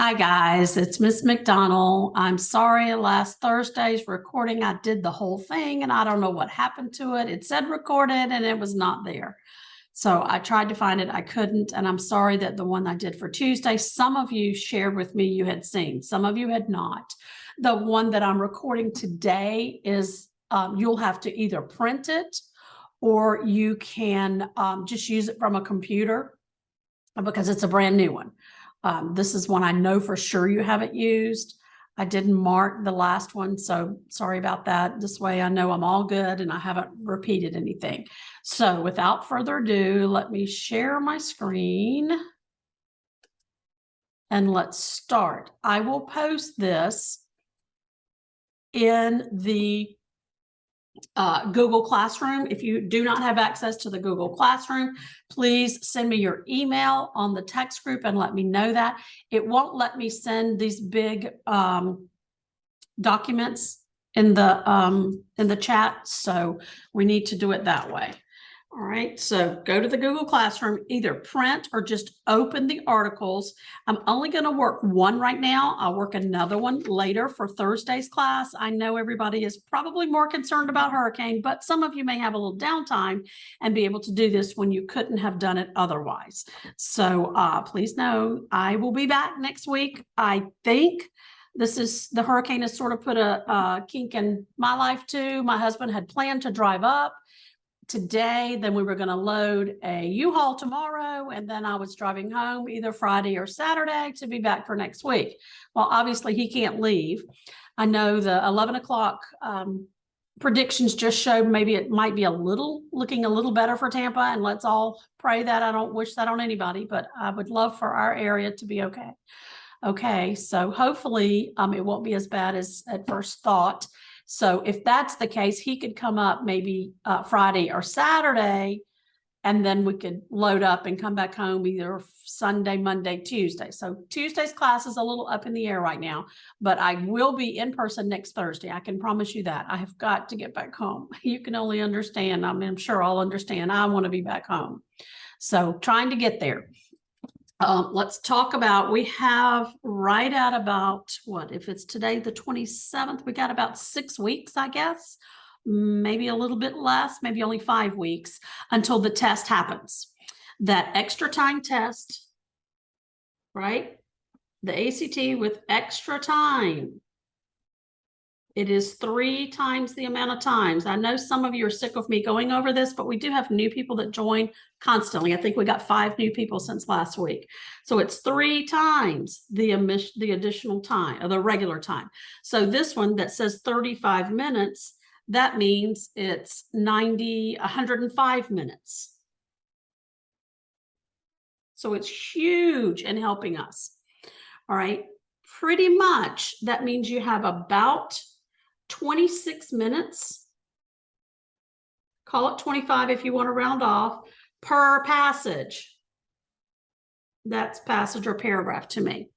Hi guys, it's Miss McDonald. I'm sorry last Thursday's recording, I did the whole thing and I don't know what happened to it. It said recorded and it was not there. So I tried to find it, I couldn't, and I'm sorry that the one I did for Tuesday, some of you shared with me you had seen, some of you had not. The one that I'm recording today is you'll have to either print it or you can just use it from a computer because it's a brand new one. This is one I know for sure you haven't used. I didn't mark the last one, so sorry about that. This way I know I'm all good and I haven't repeated anything. So without further ado, let me share my screen and let's start. I will post this in the Google Classroom. If you do not have access to the Google Classroom, please send me your email on the text group and let me know that. It won't let me send these big documents in the chat, so we need to do it that way. All right, so go to the Google Classroom, either print or just open the articles. I'm only going to work one right now. I'll work another one later for Thursday's class. I know everybody is probably more concerned about hurricane, but some of you may have a little downtime and be able to do this when you couldn't have done it otherwise. So please know I will be back next week. I think the hurricane has sort of put a kink in my life too. My husband had planned to drive up today, then we were going to load a U-Haul tomorrow, and then I was driving home either Friday or Saturday to be back for next week. Well, obviously he can't leave. I know the 11 o'clock predictions just showed maybe it might be looking a little better for Tampa, and let's all pray that. I don't wish that on anybody, but I would love for our area to be okay. Okay, so hopefully it won't be as bad as at first thought. So if that's the case, he could come up maybe Friday or Saturday, and then we could load up and come back home either Sunday, Monday, Tuesday. So Tuesday's class is a little up in the air right now, but I will be in person next Thursday. I can promise you that. I have got to get back home. You can only understand. I mean, I'm sure I'll understand. I want to be back home. So trying to get there. Let's talk about, we have right at about, what, if it's today the 27th, we got about 6 weeks, I guess, maybe a little bit less, maybe only 5 weeks until the test happens. That extra time test, right? The ACT with extra time. It is 3 times the amount of times. I know some of you are sick of me going over this, but we do have new people that join constantly. I think we got 5 new people since last week. So it's 3 times the additional time, or the regular time. So this one that says 35 minutes, that means it's 105 minutes. So it's huge in helping us. All right. Pretty much that means you have about 26 minutes, call it 25 if you want to round off, per passage. That's passage or paragraph to me.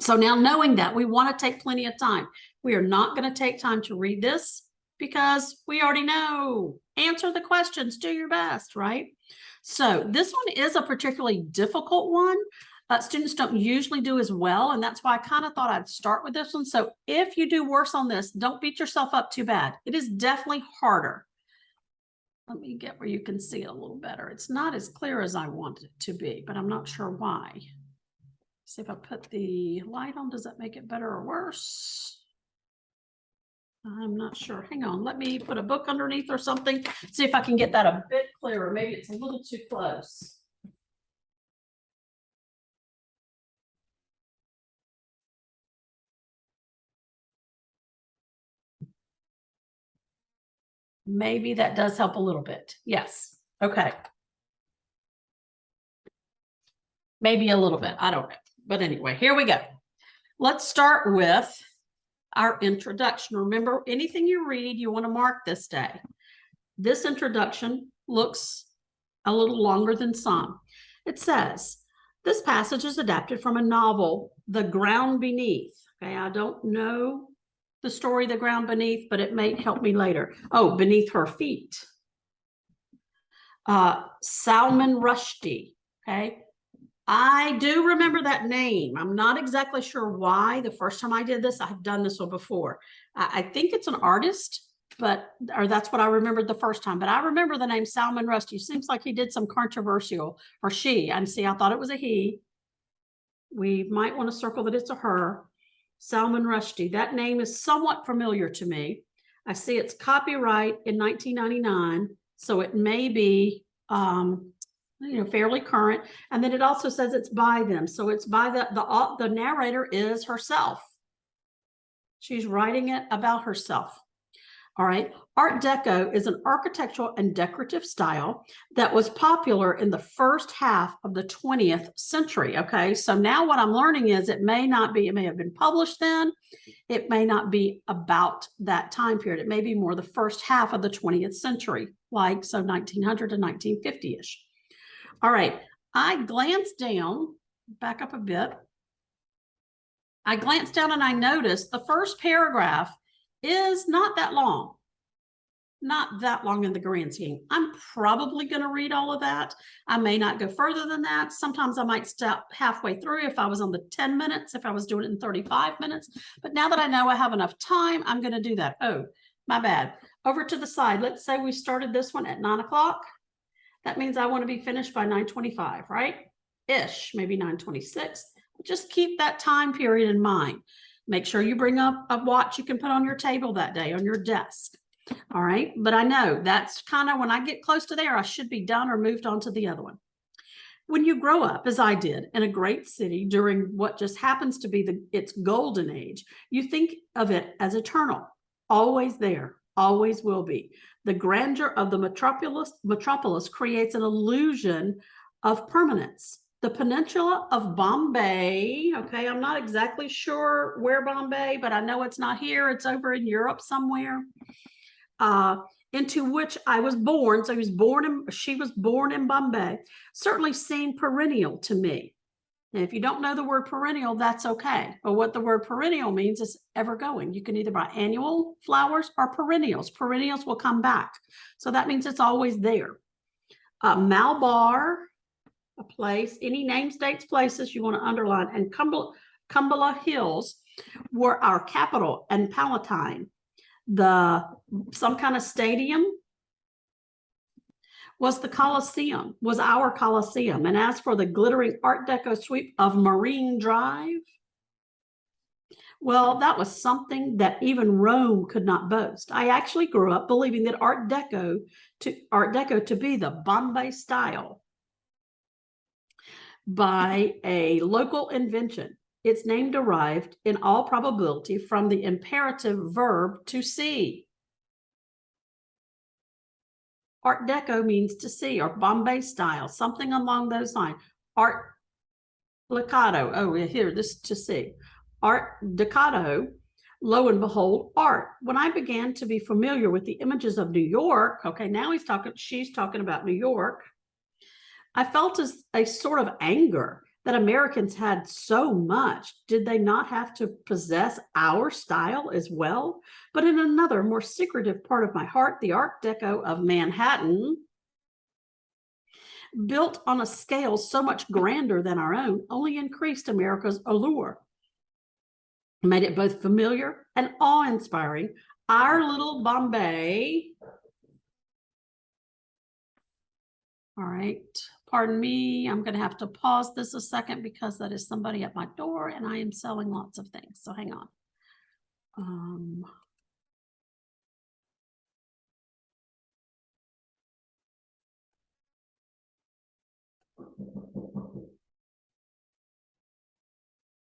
So now knowing that, we want to take plenty of time. We are not going to take time to read this because we already know. Answer the questions, do your best, right? So this one is a particularly difficult one. Students don't usually do as well, and that's why I kind of thought I'd start with this one. So if you do worse on this, don't beat yourself up too bad. It is definitely harder. Let me get where you can see it a little better. It's not as clear as I want it to be, but I'm not sure why. See if I put the light on, does that make it better or worse? I'm not sure. Hang on, let me put a book underneath or something. See if I can get that a bit clearer. Maybe it's a little too close. Maybe that does help a little bit. Yes. Okay. Maybe a little bit. I don't know. But anyway, here we go. Let's start with our introduction. Remember, anything you read, you want to mark this day. This introduction looks a little longer than some. It says, this passage is adapted from a novel, The Ground Beneath. Okay, I don't know the story, The Ground Beneath, but it may help me later. Oh, Beneath Her Feet. Salman Rushdie. Okay, I do remember that name. I'm not exactly sure why. The first time I did this, I've done this one before. I think it's an artist, or that's what I remembered the first time. But I remember the name Salman Rushdie. Seems like he did some controversial, or she. And see, I thought it was a he. We might want to circle that it's a her. Salman Rushdie. That name is somewhat familiar to me. I see it's copyright in 1999, so it may be fairly current. And then it also says it's by them, so it's by the narrator is herself. She's writing it about herself. All right. Art Deco is an architectural and decorative style that was popular in the first half of the 20th century. Okay. So now what I'm learning is it may have been published then. It may not be about that time period. It may be more the first half of the 20th century, like so 1900 to 1950-ish. All right. I glanced down, back up a bit. I glanced down and I noticed the first paragraph is not that long. Not that long in the grand scheme. I'm probably going to read all of that. I may not go further than that. Sometimes I might stop halfway through if I was on the 10 minutes, if I was doing it in 35 minutes. But now that I know I have enough time, I'm going to do that. Oh, my bad. Over to the side. Let's say we started this one at 9 o'clock. That means I want to be finished by 9:25, right? Ish, maybe 9:26. Just keep that time period in mind. Make sure you bring up a watch you can put on your table that day, on your desk. All right. But I know that's kind of when I get close to there, I should be done or moved on to the other one. When you grow up, as I did, in a great city during what just happens to be its golden age, you think of it as eternal, always there, always will be. The grandeur of the metropolis creates an illusion of permanence. The peninsula of Bombay, okay, I'm not exactly sure where Bombay, but I know it's not here. It's over in Europe somewhere. Into which I was born. So she was born in Bombay, certainly seemed perennial to me. And if you don't know the word perennial, that's okay. But what the word perennial means is ever going. You can either buy annual flowers or perennials. Perennials will come back. So that means it's always there. Malabar, a place, any names, dates, places you want to underline, and Kumbala Hills were our capital and Palatine. Some kind of stadium was the Coliseum, was our Coliseum. And as for the glittering Art Deco sweep of Marine Drive, well, that was something that even Rome could not boast. I actually grew up believing that Art Deco to be the Bombay style by a local invention. Its name derived, in all probability, from the imperative verb to see. Art Deco means to see, or Bombay style, something along those lines. Art Deco, oh, here, this is to see. Art Deco, lo and behold, art. When I began to be familiar with the images of New York, okay, now she's talking about New York, I felt as a sort of anger that Americans had so much. Did they not have to possess our style as well? But in another, more secretive part of my heart, the Art Deco of Manhattan, built on a scale so much grander than our own, only increased America's allure, made it both familiar and awe-inspiring. Our little Bombay. All right. Pardon me, I'm going to have to pause this a second because that is somebody at my door and I am selling lots of things. So hang on.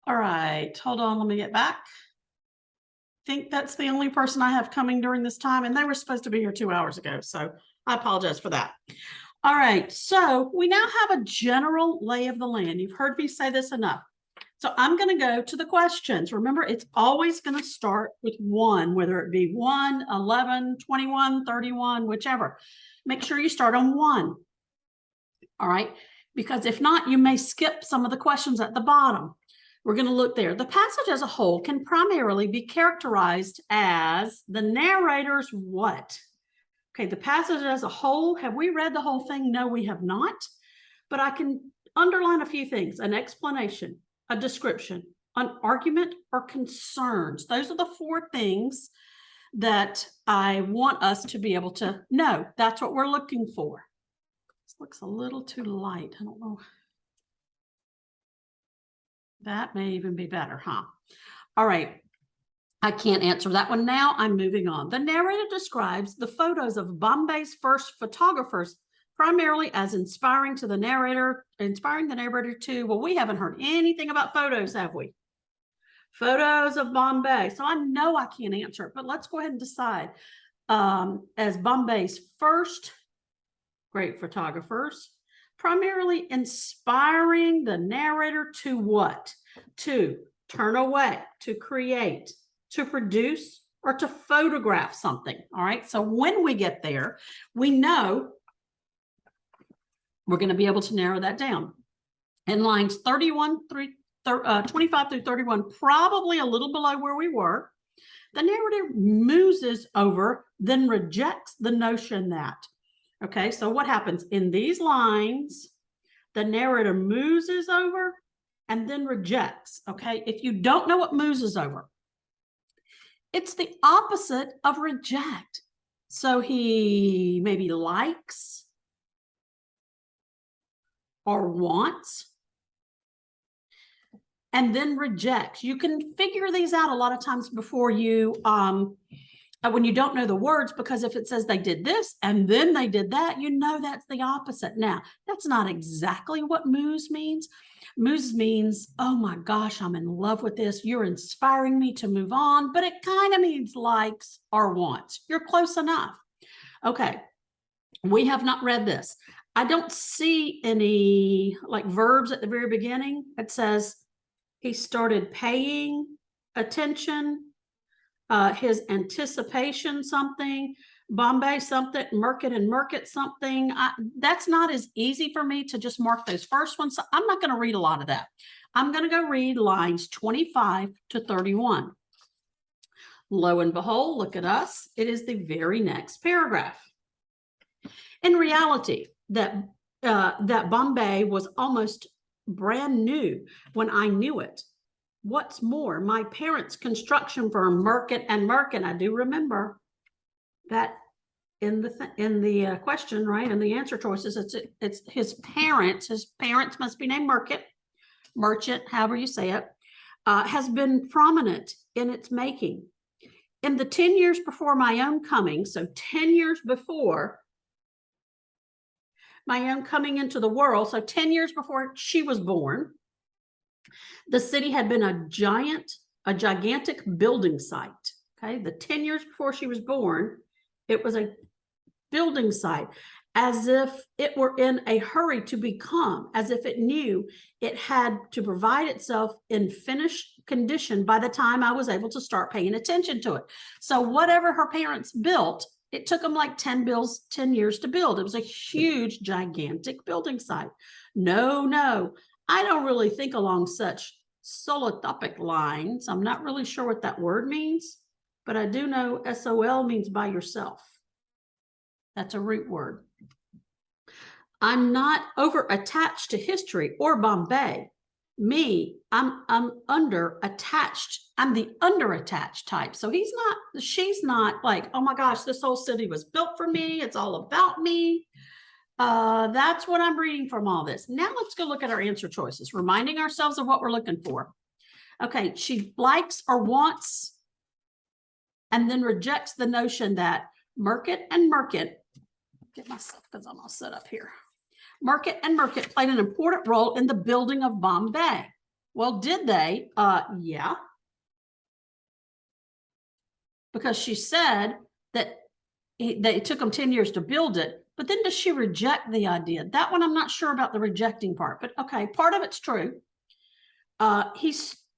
All right, hold on, let me get back. I think that's the only person I have coming during this time, and they were supposed to be here 2 hours ago, so I apologize for that. All right, so we now have a general lay of the land. You've heard me say this enough. So I'm going to go to the questions. Remember, it's always going to start with 1, whether it be 1, 11, 21, 31, whichever. Make sure you start on 1. All right, because if not, you may skip some of the questions at the bottom. We're going to look there. The passage as a whole can primarily be characterized as the narrator's what? Okay, the passage as a whole, have we read the whole thing? No, we have not. But I can underline a few things: an explanation, a description, an argument, or concerns. Those are the 4 things that I want us to be able to know. That's what we're looking for. This looks a little too light. I don't know. That may even be better, huh? All right. I can't answer that one now. I'm moving on. The narrator describes the photos of Bombay's first photographers primarily as inspiring the narrator to, well, we haven't heard anything about photos, have we? Photos of Bombay. So I know I can't answer it, but let's go ahead and decide. As Bombay's first great photographers, primarily inspiring the narrator to what? To turn away, to create, to produce, or to photograph something. All right. So when we get there, we know we're going to be able to narrow that down. In lines 25 through 31, probably a little below where we were, the narrator mooses over, then rejects the notion that. Okay, so what happens in these lines? The narrator mooses over and then rejects. Okay, if you don't know what mooses over, it's the opposite of reject. So he maybe likes or wants and then rejects. You can figure these out a lot of times before you, when you don't know the words, because if it says they did this and then they did that, you know that's the opposite. Now, that's not exactly what moose means. Moose means, oh my gosh, I'm in love with this. You're inspiring me to move on, but it kind of means likes or wants. You're close enough. Okay, we have not read this. I don't see any like verbs at the very beginning. It says he started paying attention, his anticipation something, Bombay something, Merkin and Merkit something. That's not as easy for me to just mark those first ones. So I'm not going to read a lot of that. I'm going to go read lines 25 to 31. Lo and behold, look at us. It is the very next paragraph. In reality, that Bombay was almost brand new when I knew it. What's more, my parents' construction firm, Merkin and Merkin, I do remember that in the question, right? In the answer choices, it's his parents. His parents must be named Merchant, however you say it, has been prominent in its making. In the 10 years before my own coming, so 10 years before my own coming into the world, so 10 years before she was born, the city had been a gigantic building site. Okay, the 10 years before she was born, it was a building site, as if it were in a hurry to become, as if it knew it had to provide itself in finished condition by the time I was able to start paying attention to it. So whatever her parents built, it took them like 10 years to build. It was a huge, gigantic building site. No, I don't really think along such solotopic lines. I'm not really sure what that word means, but I do know SOL means by yourself. That's a root word. I'm not over attached to history or Bombay. I'm under attached. I'm the under attached type. So she's not like, oh my gosh, this whole city was built for me. It's all about me. That's what I'm reading from all this. Now let's go look at our answer choices, reminding ourselves of what we're looking for. Okay, she likes or wants and then rejects the notion that Merkit and Merkit, get myself because I'm all set up here. Merkit and Merkit played an important role in the building of Bombay. Well, did they? Yeah. Because she said that it took them 10 years to build it. But then does she reject the idea? That one I'm not sure about the rejecting part, but okay, part of it's true.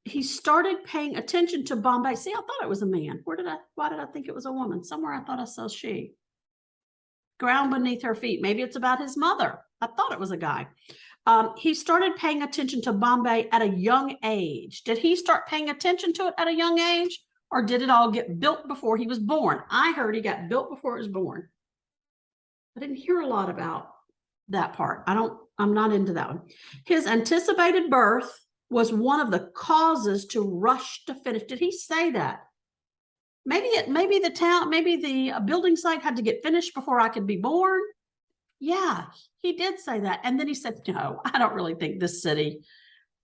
He started paying attention to Bombay. See, I thought it was a man. Why did I think it was a woman? Somewhere I thought I saw she. Ground beneath her feet. Maybe it's about his mother. I thought it was a guy. He started paying attention to Bombay at a young age. Did he start paying attention to it at a young age, or did it all get built before he was born? I heard he got built before it was born. I didn't hear a lot about that part. I I'm not into that one. His anticipated birth was one of the causes to rush to finish. Did he say that? Maybe the town, maybe the building site had to get finished before I could be born. Yeah, he did say that. And then he said, no, I don't really think this city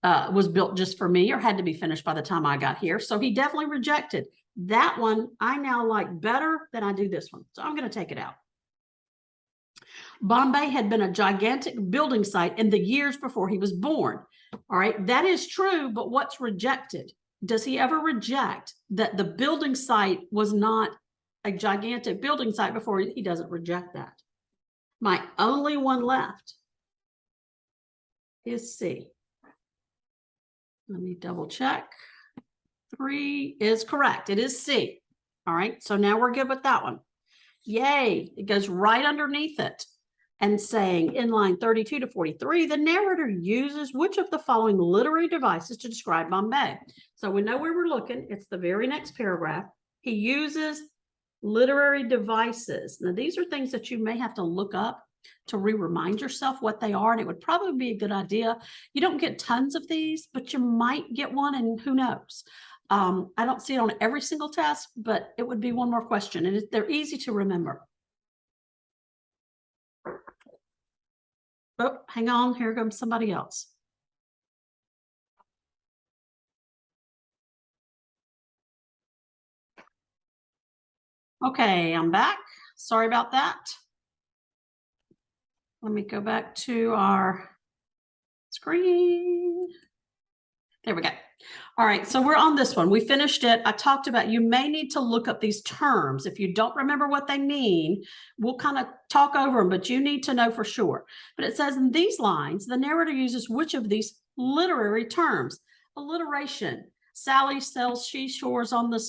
was built just for me or had to be finished by the time I got here. So he definitely rejected that one. I now like better than I do this one. So I'm going to take it out. Bombay had been a gigantic building site in the years before he was born. All right, that is true, but what's rejected? Does he ever reject that the building site was not a gigantic building site before? He doesn't reject that. My only one left is C. Let me double check. 3 is correct. It is C. All right, so now we're good with that one. Yay, it goes right underneath it and saying in line 32 to 43, the narrator uses which of the following literary devices to describe Bombay? So we know where we're looking. It's the very next paragraph. He uses literary devices. Now, these are things that you may have to look up to remind yourself what they are, and it would probably be a good idea. You don't get tons of these, but you might get one, and who knows? I don't see it on every single test, but it would be one more question, and they're easy to remember. Oh, hang on, here comes somebody else. Okay, I'm back. Sorry about that. Let me go back to our screen. There we go. All right, so we're on this one. We finished it. I talked about you may need to look up these terms. If you don't remember what they mean, we'll kind of talk over them, but you need to know for sure. But it says in these lines, the narrator uses which of these literary terms? Alliteration. Sally sells seashells on the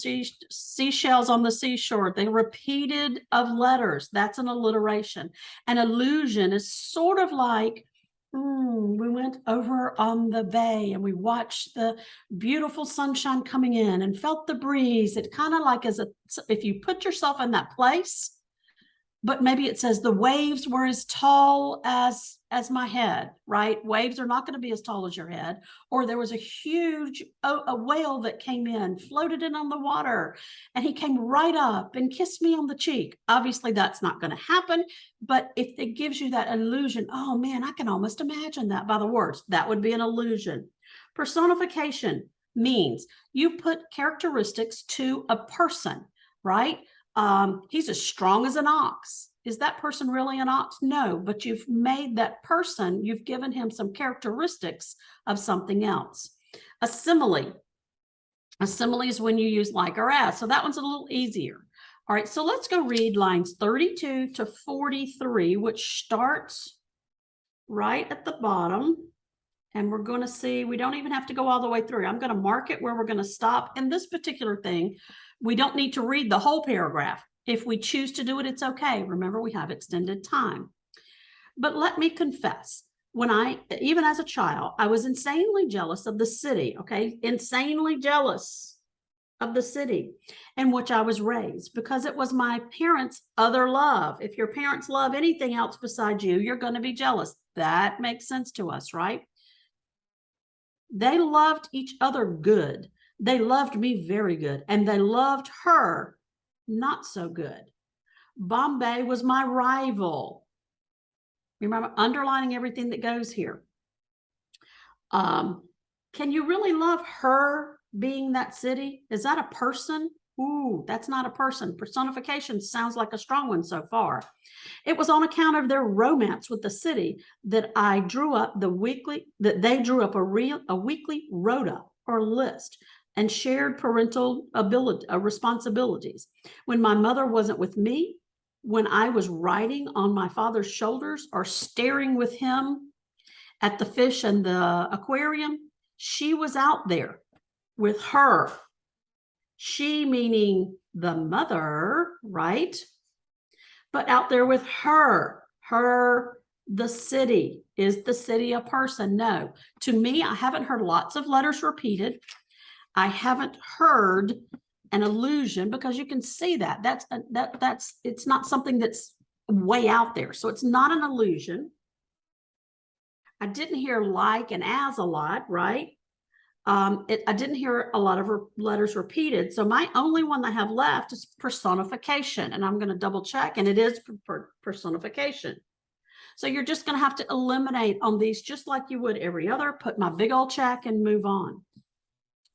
seashore. The repeated of letters, that's an alliteration. An allusion is sort of like, we went over on the bay and we watched the beautiful sunshine coming in and felt the breeze. It kind of like if you put yourself in that place, but maybe it says the waves were as tall as my head, right? Waves are not going to be as tall as your head. Or there was a huge a whale that came in, floated in on the water, and he came right up and kissed me on the cheek. Obviously, that's not going to happen. But if it gives you that illusion, oh man, I can almost imagine that by the words. That would be an illusion. Personification means you put characteristics to a person, right? He's as strong as an ox. Is that person really an ox? No, but you've made that person, you've given him some characteristics of something else. A simile. A simile is when you use like or as. So that one's a little easier. All right, so let's go read lines 32 to 43, which starts right at the bottom. And we're going to see, we don't even have to go all the way through. I'm going to mark it where we're going to stop. In this particular thing, we don't need to read the whole paragraph. If we choose to do it, it's okay. Remember, we have extended time. But let me confess, even as a child, I was insanely jealous of the city, okay? Insanely jealous of the city in which I was raised because it was my parents' other love. If your parents love anything else besides you, you're going to be jealous. That makes sense to us, right? They loved each other good. They loved me very good, and they loved her not so good. Bombay was my rival. Remember, underlining everything that goes here. Can you really love her being that city? Is that a person? Ooh, that's not a person. Personification sounds like a strong one so far. It was on account of their romance with the city that they drew up a weekly rota or list and shared parental responsibilities. When my mother wasn't with me, when I was riding on my father's shoulders or staring with him at the fish in the aquarium, she was out there with her. She meaning the mother, right? But out there with her, the city. Is the city a person? No. To me, I haven't heard lots of letters repeated. I haven't heard an allusion because you can see that. It's not something that's way out there. So it's not an allusion. I didn't hear like and as a lot, right? I didn't hear a lot of letters repeated. So my only one that I have left is personification. And I'm going to double check, and it is personification. So you're just going to have to eliminate on these just like you would every other, put my big old check and move on.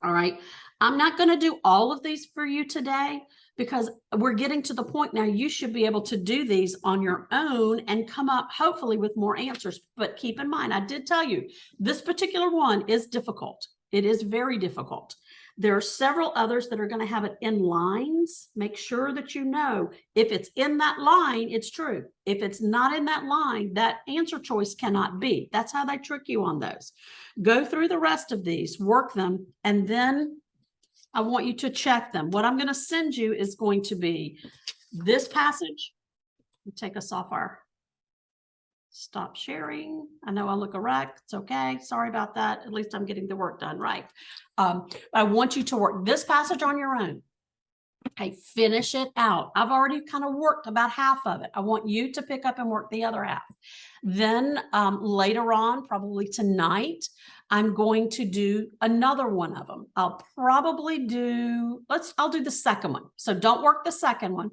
All right. I'm not going to do all of these for you today because we're getting to the point now you should be able to do these on your own and come up hopefully with more answers. But keep in mind, I did tell you this particular one is difficult. It is very difficult. There are several others that are going to have it in lines. Make sure that you know if it's in that line, it's true. If it's not in that line, that answer choice cannot be. That's how they trick you on those. Go through the rest of these, work them, and then I want you to check them. What I'm going to send you is going to be this passage. Take us off our stop sharing. I know I look a wreck. It's okay. Sorry about that. At least I'm getting the work done right. I want you to work this passage on your own. Okay, finish it out. I've already kind of worked about half of it. I want you to pick up and work the other half. Then later on, probably tonight, I'm going to do another one of them. I'll probably do, I'll do the second one. So don't work the second one.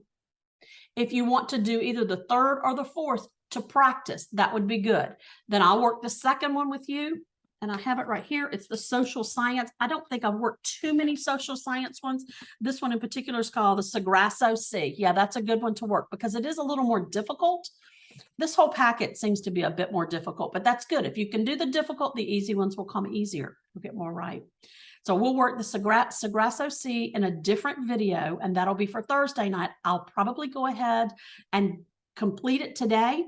If you want to do either the third or the fourth to practice, that would be good. Then I'll work the second one with you. And I have it right here. It's the social science. I don't think I've worked too many social science ones. This one in particular is called the Sagrasso C. Yeah, that's a good one to work because it is a little more difficult. This whole packet seems to be a bit more difficult, but that's good. If you can do the difficult, the easy ones will come easier. You'll get more right. So we'll work the Sagrasso C in a different video, and that'll be for Thursday night. I'll probably go ahead and complete it today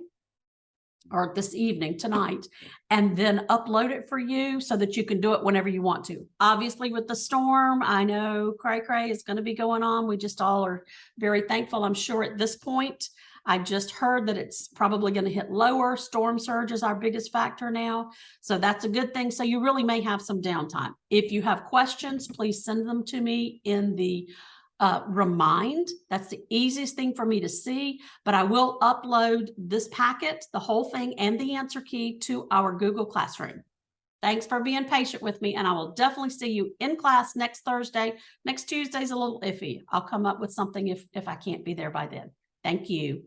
or this evening tonight, and then upload it for you so that you can do it whenever you want to. Obviously with the storm, I know cray is going to be going on. We just all are very thankful. I'm sure at this point, I just heard that it's probably going to hit lower. Storm surge is our biggest factor now. So that's a good thing. So you really may have some downtime. If you have questions, please send them to me in the remind. That's the easiest thing for me to see, but I will upload this packet, the whole thing, and the answer key to our Google Classroom. Thanks for being patient with me, and I will definitely see you in class next Thursday. Next Tuesday's a little iffy. I'll come up with something if I can't be there by then. Thank you.